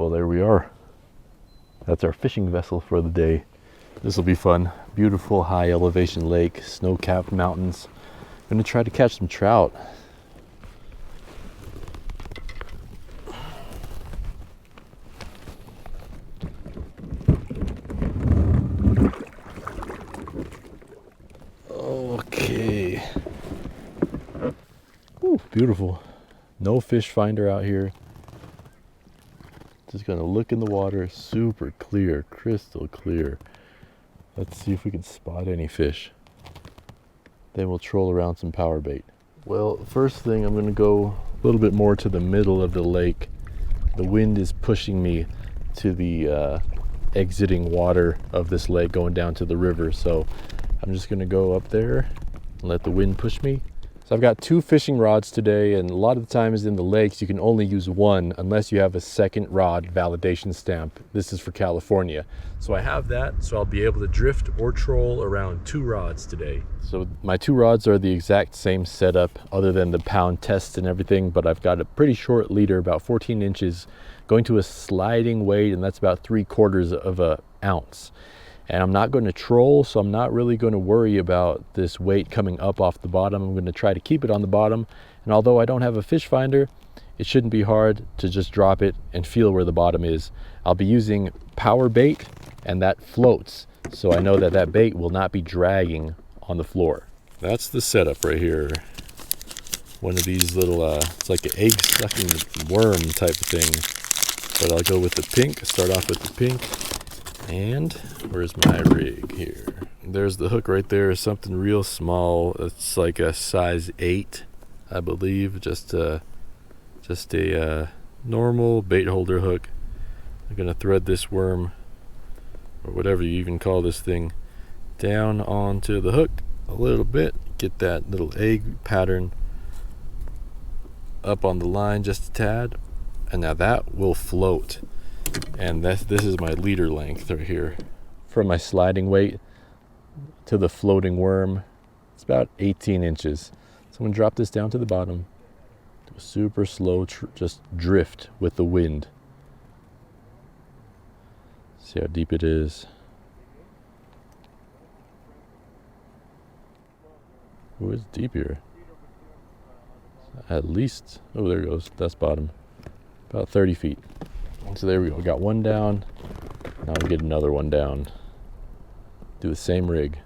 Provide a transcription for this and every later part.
Well, there we are. That's our fishing vessel for the day. This will be fun. Beautiful high elevation lake, snow-capped mountains. I'm gonna try to catch some trout. Okay. Ooh, beautiful. No fish finder out here. Just gonna look in the water, super clear, crystal clear. Let's see if we can spot any fish. Then we'll troll around some power bait. Well, first thing, I'm gonna go a little bit more to the middle of the lake. The wind is pushing me to the exiting water of this lake going down to the river. So I'm just gonna go up there and let the wind push me. So I've got 2 fishing rods today, and a lot of the times in the lakes you can only use one unless you have a second rod validation stamp. This is for California. So I have that, so I'll be able to drift or troll around 2 rods today. So my 2 rods are the exact same setup other than the pound test and everything, but I've got a pretty short leader, about 14 inches, going to a sliding weight, and that's about 3/4 of an ounce. And I'm not going to troll, so I'm not really going to worry about this weight coming up off the bottom. I'm going to try to keep it on the bottom. And although I don't have a fish finder, it shouldn't be hard to just drop it and feel where the bottom is. I'll be using power bait, and that floats. So I know that that bait will not be dragging on the floor. That's the setup right here. One of these little, it's like an egg sucking worm type of thing. But I'll go with the pink, start off with the pink. And where's my rig here? There's the hook right there, something real small. It's like a size 8, I believe. Just a normal bait holder hook. I'm gonna thread this worm, or whatever you even call this thing, down onto the hook a little bit. Get that little egg pattern up on the line just a tad, and now that will float. And this is my leader length right here. From my sliding weight to the floating worm, it's about 18 inches. So I'm gonna drop this down to the bottom, do a super slow just drift with the wind. See how deep it is. Oh, it's deep here. At least, oh, there it goes, that's bottom. About 30 feet. So there we go, got one down. Now we'll get another one down. Do the same rig.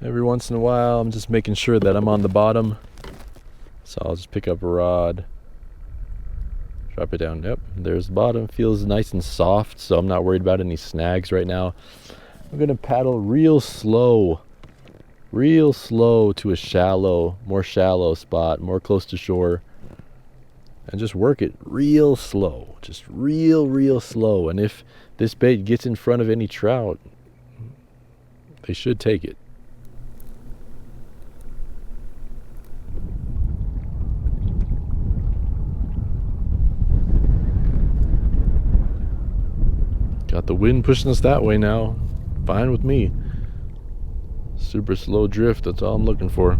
Every once in a while, I'm just making sure that I'm on the bottom. So I'll just pick up a rod, drop it down. Yep, there's the bottom. Feels nice and soft, so I'm not worried about any snags right now. I'm gonna paddle real slow to a more shallow spot, more close to shore. And just work it real slow, just real slow. And if this bait gets in front of any trout, they should take it. Got the wind pushing us that way now. Fine with me. Super slow drift, that's all I'm looking for.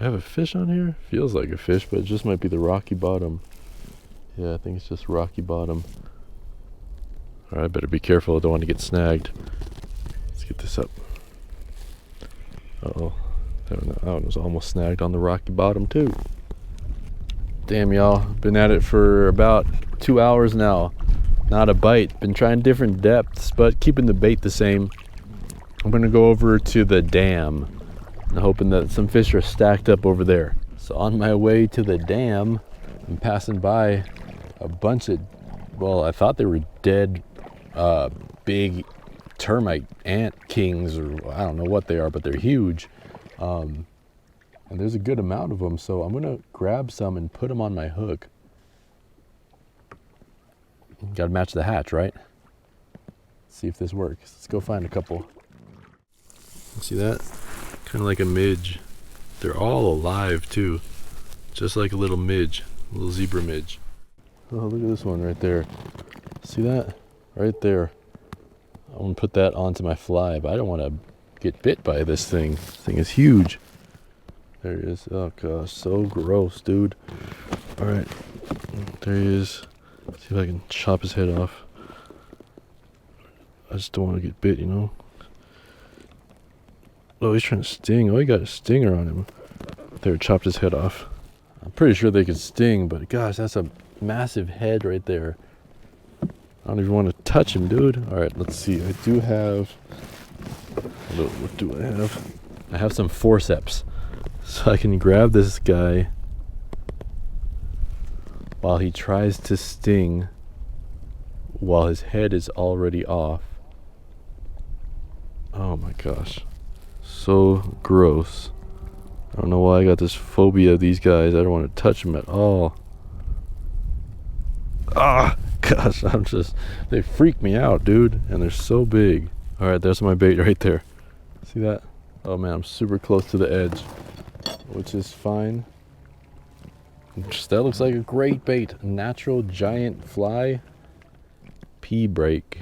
I have a fish on here? Feels like a fish, but it just might be the rocky bottom. Yeah, I think it's just rocky bottom. All right, better be careful. I don't want to get snagged. Let's get this up. Uh-oh. That one was almost snagged on the rocky bottom too. Damn, y'all. Been at it for about 2 hours now. Not a bite. Been trying different depths, but keeping the bait the same. I'm going to go over to the dam. I'm hoping that some fish are stacked up over there. So on my way to the dam, I'm passing by a bunch of, well, I thought they were dead big termite ant kings, or I don't know what they are, but they're huge. And there's a good amount of them, so I'm gonna grab some and put them on my hook. Gotta match the hatch, right? Let's see if this works. Let's go find a couple. See that? Kind of like a midge. They're all alive too. Just like a little midge, a little zebra midge. Oh, look at this one right there. See that? Right there. I'm gonna put that onto my fly, but I don't want to get bit by this thing. This thing is huge. There it is. Oh gosh, so gross, dude. All right, There he is. See if I can chop his head off. I just don't want to get bit, you know. Oh, he's trying to sting. Oh, he got a stinger on him. There, chopped his head off. I'm pretty sure they can sting, but gosh, that's a massive head right there. I don't even want to touch him, dude. All right, let's see. I do have... What do I have? I have some forceps. So I can grab this guy while he tries to sting while his head is already off. Oh my gosh. So gross. I don't know why I got this phobia of these guys. I don't want to touch them at all. Ah, gosh, they freak me out, dude. And they're so big. All right, there's my bait right there. See that? Oh man, I'm super close to the edge, which is fine. That looks like a great bait. Natural giant fly. P-break.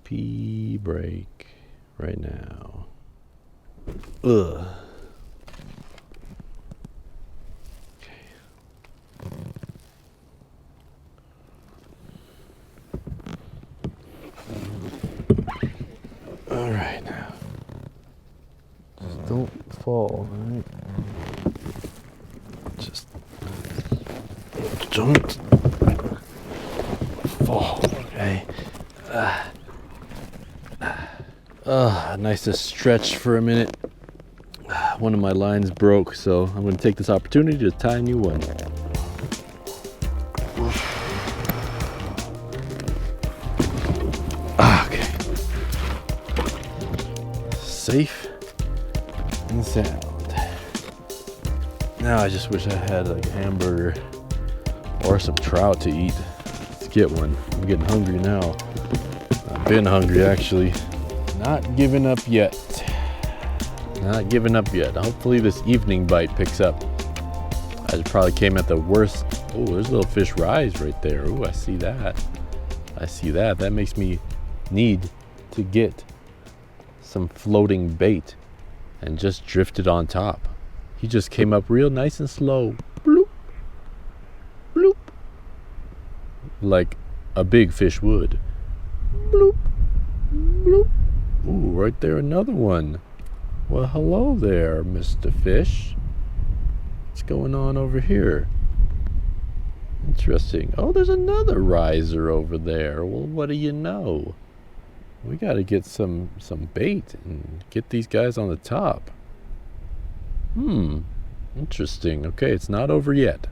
P-break right now. Ugh. All right, now. Just don't fall, all right? Just don't fall, okay? Nice to stretch for a minute. One of my lines broke, so I'm going to take this opportunity to tie a new one. Okay. Safe and sound. Now I just wish I had like a hamburger or some trout to eat. Let's get one. I'm getting hungry now. I've been hungry actually. Not giving up yet. Not giving up yet. Hopefully this evening bite picks up. I probably came at the worst. Oh, there's a little fish rise right there. Oh, I see that. I see that. That makes me need to get some floating bait and just drift it on top. He just came up real nice and slow. Bloop. Bloop. Like a big fish would. Bloop. Bloop. Ooh, right there, another one. Well, hello there, Mr. Fish. What's going on over here? Interesting. Oh, there's another riser over there. Well, what do you know? We got to get some bait and get these guys on the top. Interesting. Okay, it's not over yet.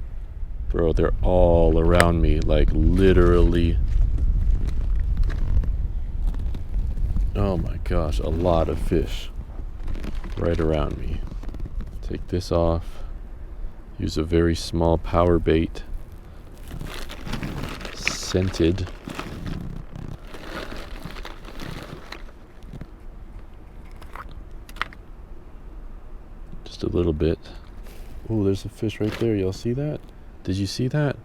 Bro, they're all around me, like literally. Oh my gosh, a lot of fish right around me. Take this off. Use a very small power bait. Scented. Just a little bit. Oh, there's a fish right there. Y'all see that? Did you see that?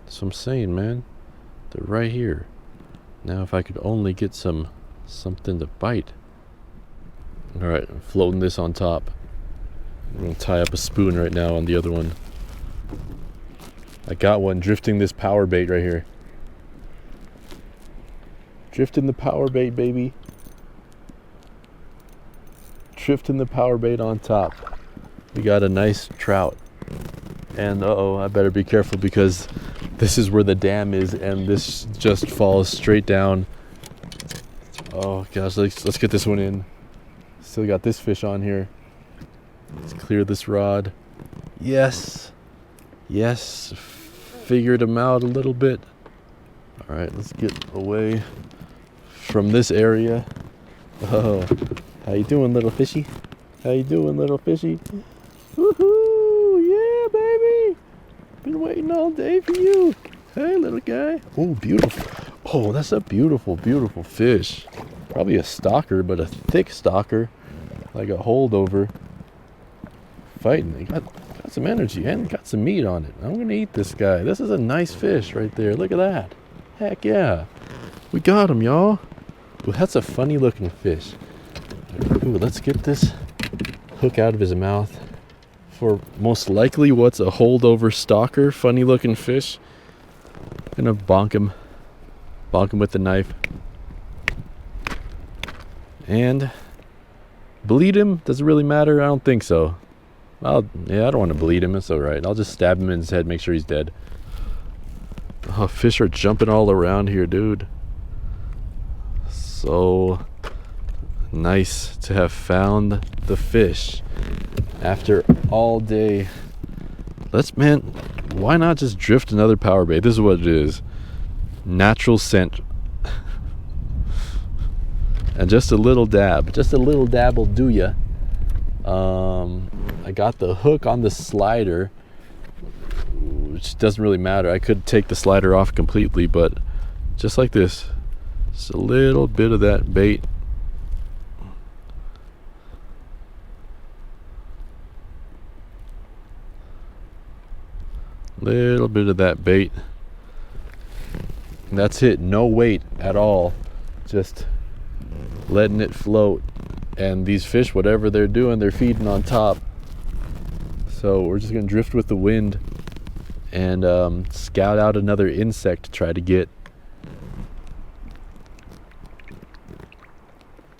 That's what I'm saying, man. They're right here. Now if I could only get something to bite. Alright, I'm floating this on top. I'm going to tie up a spoon right now on the other one. I got one drifting this power bait right here. Drifting the power bait, baby. Drifting the power bait on top. We got a nice trout. And uh-oh, I better be careful because this is where the dam is and this just falls straight down. Oh gosh, let's get this one in. Still got this fish on here. Let's clear this rod. Yes. Yes. Figured him out a little bit. All right, let's get away from this area. Oh, how you doing, little fishy? How you doing, little fishy? Woohoo! Yeah, baby! Been waiting all day for you. Hey, little guy. Oh, beautiful. Oh, that's a beautiful, beautiful fish. Probably a stalker, but a thick stalker. Like a holdover. Fighting. He got some energy and got some meat on it. I'm gonna eat this guy. This is a nice fish right there. Look at that. Heck yeah. We got him, y'all. Ooh, that's a funny looking fish. Ooh, let's get this hook out of his mouth. for most likely what's a holdover stalker. Funny looking fish. Gonna bonk him with the knife. And bleed him? Does it really matter? I don't think so. I don't want to bleed him. It's alright. I'll just stab him in his head, make sure he's dead. Oh, fish are jumping all around here, dude. So nice to have found the fish after all day. Man, why not just drift another power bait? This is what it is. Natural scent. And just a little dab will do ya. I got the hook on the slider, which doesn't really matter. I could take the slider off completely, but just like this, just a little bit of that bait. Little bit of that bait. And that's it. No weight at all. Just letting it float. And these fish, whatever they're doing, they're feeding on top. So we're just gonna drift with the wind and scout out another insect to try to get.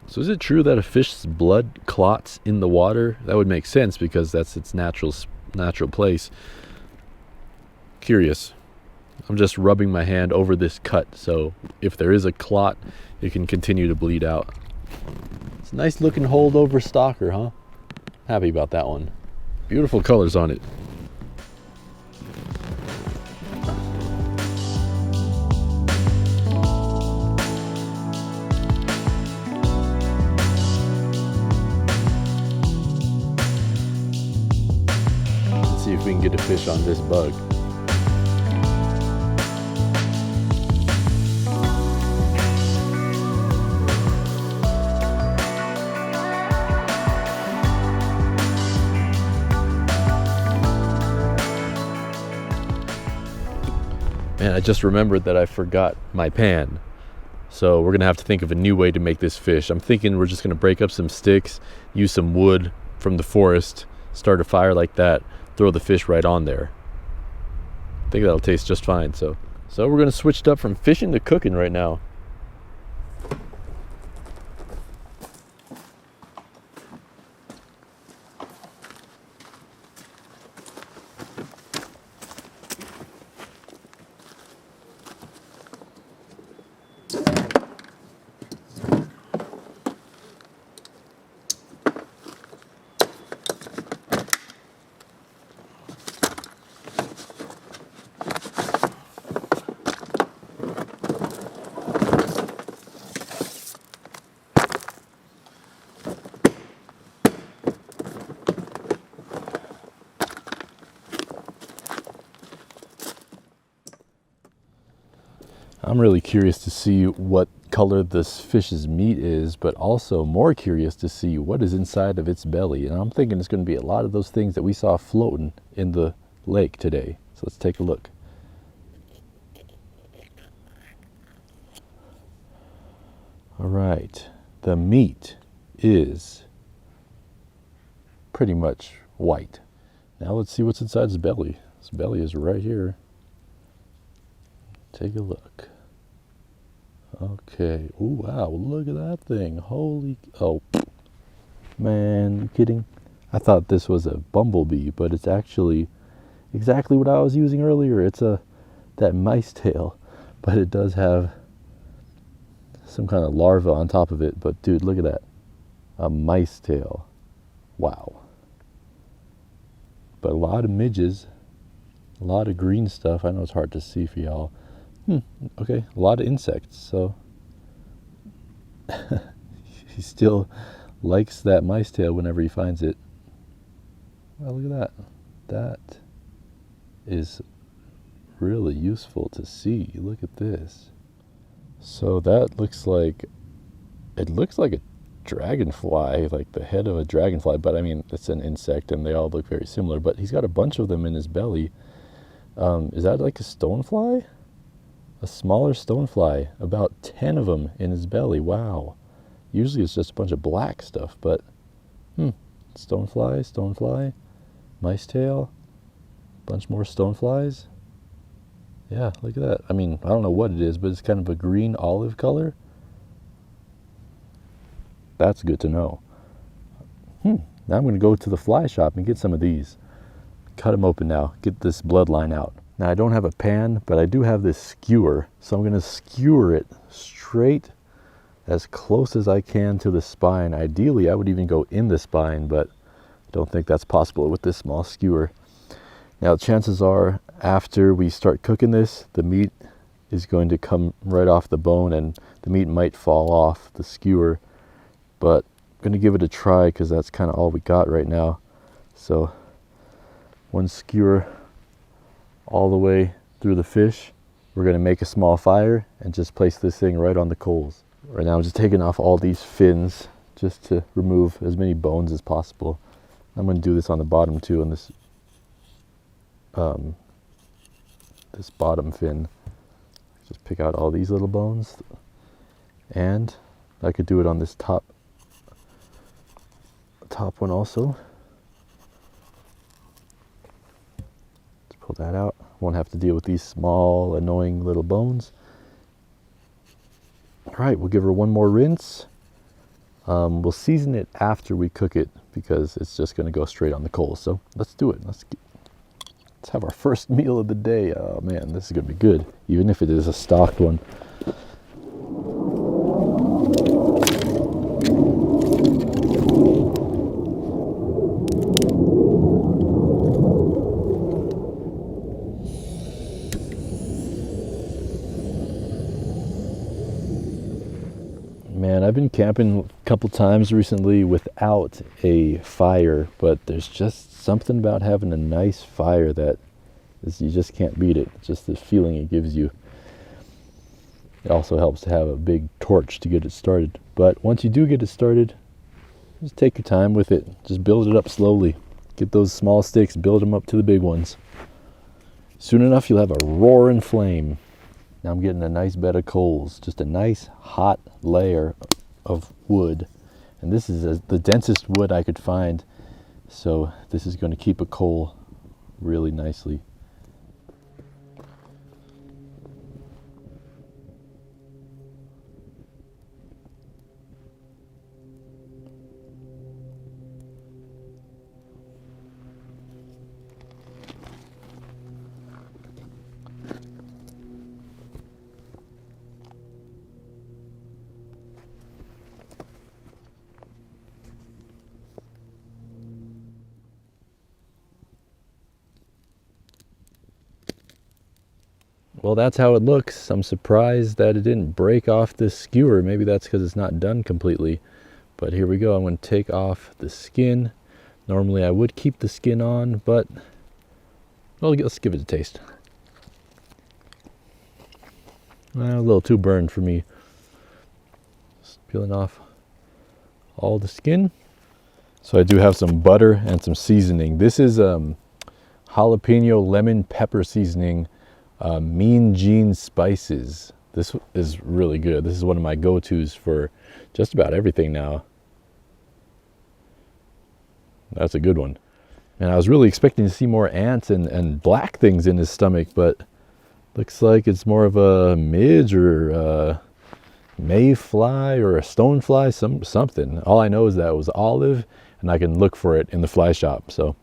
So is it true that a fish's blood clots in the water? That would make sense because that's its natural place. Curious. I'm just rubbing my hand over this cut, so if there is a clot, it can continue to bleed out. It's a nice looking holdover stalker, huh? Happy about that one. Beautiful colors on it. Let's see if we can get a fish on this bug. Man, I just remembered that I forgot my pan. So we're gonna have to think of a new way to make this fish. I'm thinking we're just gonna break up some sticks, use some wood from the forest, start a fire like that, throw the fish right on there. I think that'll taste just fine. So we're gonna switch it up from fishing to cooking right now. I'm really curious to see what color this fish's meat is, but also more curious to see what is inside of its belly. And I'm thinking it's going to be a lot of those things that we saw floating in the lake today. So let's take a look. All right, the meat is pretty much white. Now let's see what's inside his belly. His belly is right here. Take a look. Okay. Ooh, wow, look at that thing. Holy, oh, man, you kidding? I thought this was a bumblebee, but it's actually exactly what I was using earlier. It's that mice tail, but it does have some kind of larva on top of it. But dude, look at that. A mice tail. Wow. But a lot of midges, a lot of green stuff. I know it's hard to see for y'all. Okay, a lot of insects, so he still likes that mice tail whenever he finds it. Well, look at that. That is really useful to see. Look at this. So that looks like, it looks like a dragonfly, like the head of a dragonfly, but I mean, it's an insect and they all look very similar, but he's got a bunch of them in his belly. Is that like a stonefly? A smaller stonefly, about 10 of them in his belly. Wow. Usually it's just a bunch of black stuff, but stonefly. mice tail, bunch more stoneflies. Yeah, look at that. I mean, I don't know what it is, but it's kind of a green olive color. That's good to know. Now I'm going to go to the fly shop and get some of these. Cut them open now, get this bloodline out. Now I don't have a pan, but I do have this skewer, so I'm going to skewer it straight as close as I can to the spine. Ideally, I would even go in the spine, but I don't think that's possible with this small skewer. Now, chances are, after we start cooking this, the meat is going to come right off the bone, and the meat might fall off the skewer, but I'm going to give it a try because that's kind of all we got right now. So, one skewer all the way through the fish. We're going to make a small fire and just place this thing right on the coals. Right now I'm just taking off all these fins just to remove as many bones as possible. I'm going to do this on the bottom too, on this this bottom fin. Just pick out all these little bones, and I could do it on this top one also. Let's pull that out. Won't have to deal with these small annoying little bones. All right, we'll give her one more rinse. We'll season it after we cook it because it's just going to go straight on the coals. So let's do it. Let's have our first meal of the day. Oh man, this is going to be good, even if it is a stocked one. Man, I've been camping a couple times recently without a fire, but there's just something about having a nice fire that you just can't beat it. It's just the feeling it gives you. It also helps to have a big torch to get it started. But once you do get it started, just take your time with it. Just build it up slowly. Get those small sticks, build them up to the big ones. Soon enough, you'll have a roaring flame. Now I'm getting a nice bed of coals, just a nice hot layer of wood. And this is the densest wood I could find. So this is going to keep a coal really nicely. Well, that's how it looks. I'm surprised that it didn't break off this skewer. Maybe that's because it's not done completely. But here we go. I'm going to take off the skin. Normally I would keep the skin on, but well, let's give it a taste. A little too burned for me. Just peeling off all the skin. So I do have some butter and some seasoning. This is jalapeno lemon pepper seasoning. Mean Gene Spices. This is really good. This is one of my go-tos for just about everything now. That's a good one. And I was really expecting to see more ants and black things in his stomach, but looks like it's more of a midge or a mayfly or a stonefly, something. All I know is that it was olive, and I can look for it in the fly shop. So.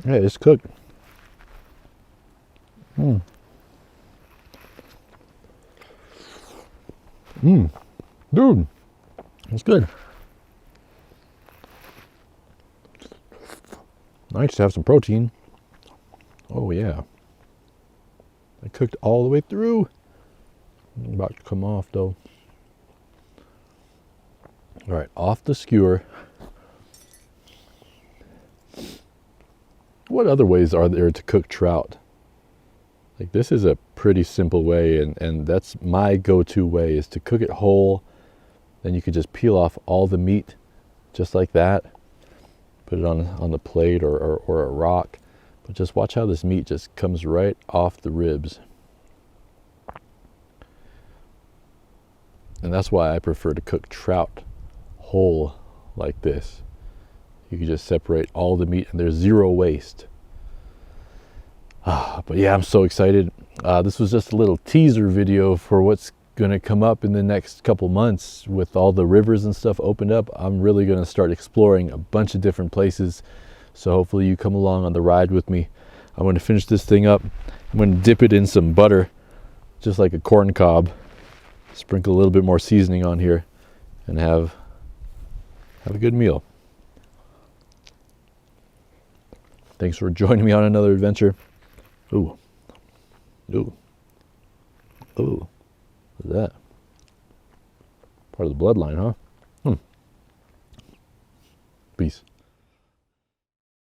Yeah, it's cooked. Dude, it's good. Nice to have some protein. Oh yeah. I cooked all the way through. I'm about to come off though. All right, off the skewer. What other ways are there to cook trout? Like, this is a pretty simple way, and that's my go-to way, is to cook it whole. Then you could just peel off all the meat just like that. Put it on the plate or a rock. But just watch how this meat just comes right off the ribs. And that's why I prefer to cook trout whole like this. You can just separate all the meat and there's zero waste. But yeah, I'm so excited. This was just a little teaser video for what's going to come up in the next couple months with all the rivers and stuff opened up. I'm really going to start exploring a bunch of different places. So hopefully you come along on the ride with me. I'm going to finish this thing up. I'm going to dip it in some butter, just like a corn cob. Sprinkle a little bit more seasoning on here and have a good meal. Thanks for joining me on another adventure. Ooh. Ooh. Ooh. What's that? Part of the bloodline, huh? Peace.